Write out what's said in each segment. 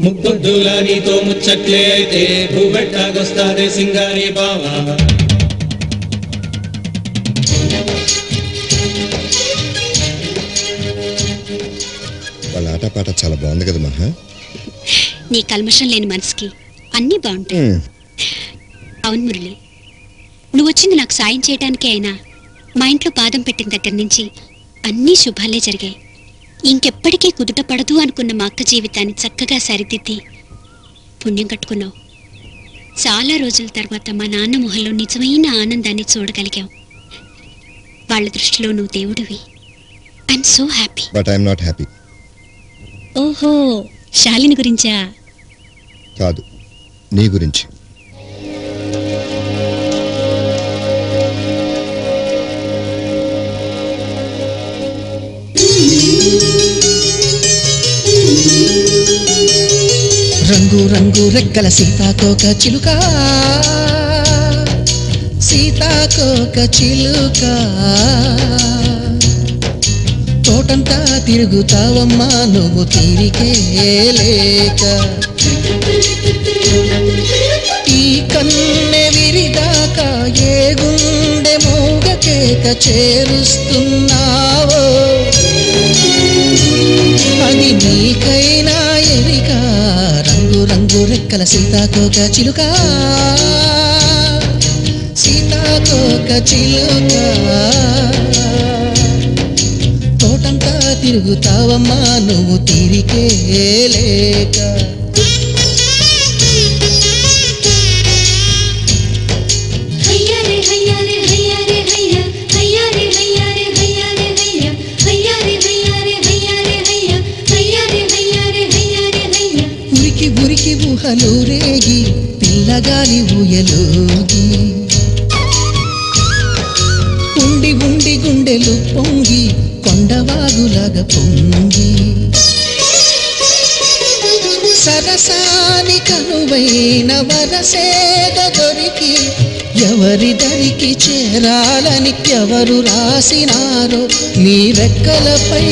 ముప్పొద్దులా నీతో ముచ్చట్లే అయితే భూబెట్టాగొస్తాదే సింగారి బావా. వాళ్ళ ఆటపాట చాలా బాగుంది కదా మహా. నీ కల్మషం లేని మనసుకి అన్నీ బాగుంటాయి. అవును మురళి, నువ్వు వచ్చింది నాకు సాయం చేయడానికే అయినా మా ఇంట్లో పాదం పెట్టిన దగ్గర నుంచి అన్నీ శుభాలే జరిగాయి. ఇంకెప్పటికీ కుదుట పడదు అనుకున్న మా అక్క జీవితాన్ని చక్కగా సరిదిద్ది పుణ్యం కట్టుకున్నావు. చాలా రోజుల తర్వాత మా నాన్న మొహంలో నిజమైన ఆనందాన్ని చూడగలిగావు. వాళ్ళ దృష్టిలో నువ్వు దేవుడివి. I'm so happy. But I'm not happy. ఓహో, శాలిని గురించా? కాదు, నీ గురించి. రంగు రంగు రెక్కల సీతాకోక చిలుక, సీతాకోక చిలుక, తోటంతా తిరుగుతావమ్మా నువ్వు తీరికే లేక. ఈ కన్నె విరిదాకా ఏ గుండె మోగ కేక చేరుస్తున్నావో, అది నీకైనా ఎరిక. రంగు రంగు రెక్కల సీతాకోక చిలుక, సీతాకోక చిలుక, తోటంతా తిరుగుతావమ్మా నువ్వు తీరికే లేక. ఉరికి ఉరికి ఊహలు రేగి పిల్లగాలి ఊయలోగి, ఉండి ఉండి గుండెలు పొంగి కొండవాగులాగా పొంగి, సరసాని కనువైన వరసేద దొరికి ఎవరి దరికి చేరాలని ఎవరు రాసినారో నీ రెక్కలపై,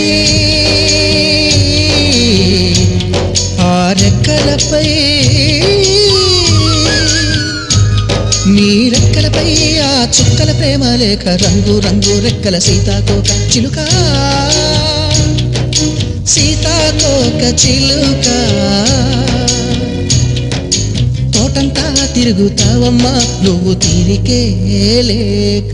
ఆ రెక్కలపై, నీ రెక్కలపై ఆ చుక్కల ప్రేమ లేఖ. రంగు రంగు రెక్కల సీతాకోక చిలుక, సీతాకోక చిలుక, తోటంతా తిరుగుతావమ్మా నువ్వు తీరికే లేక.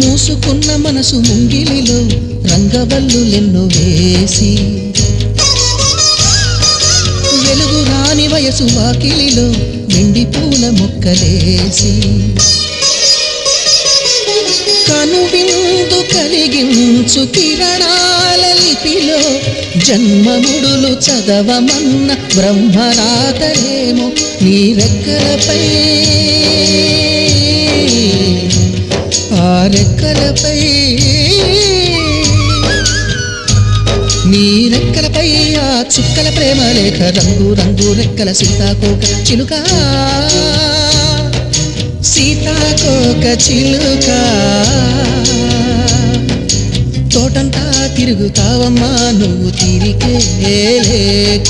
మూసుకున్న మనసు ముంగిలిలో రంగవల్లులెన్నో వేసి, వెలుగు రాని వయసు వాకిలిలో వెండి పూల మొక్కలేసి, కనువిందు కలిగించు కిరణాల లిపిలో జన్మముడులు చదవమన్న బ్రహ్మరాతలేమో నీ రెక్కలపై, ఆ రెక్కలపై, నీ రెక్కలపై ఆ చుక్కల ప్రేమ లేఖ. రంగు రంగు రెక్కల సీతాకోక చిలుక, సీతాకోక చిలుక, తోటంతా తిరుగుతావమ్మా నువ్వు తీరికే లేక.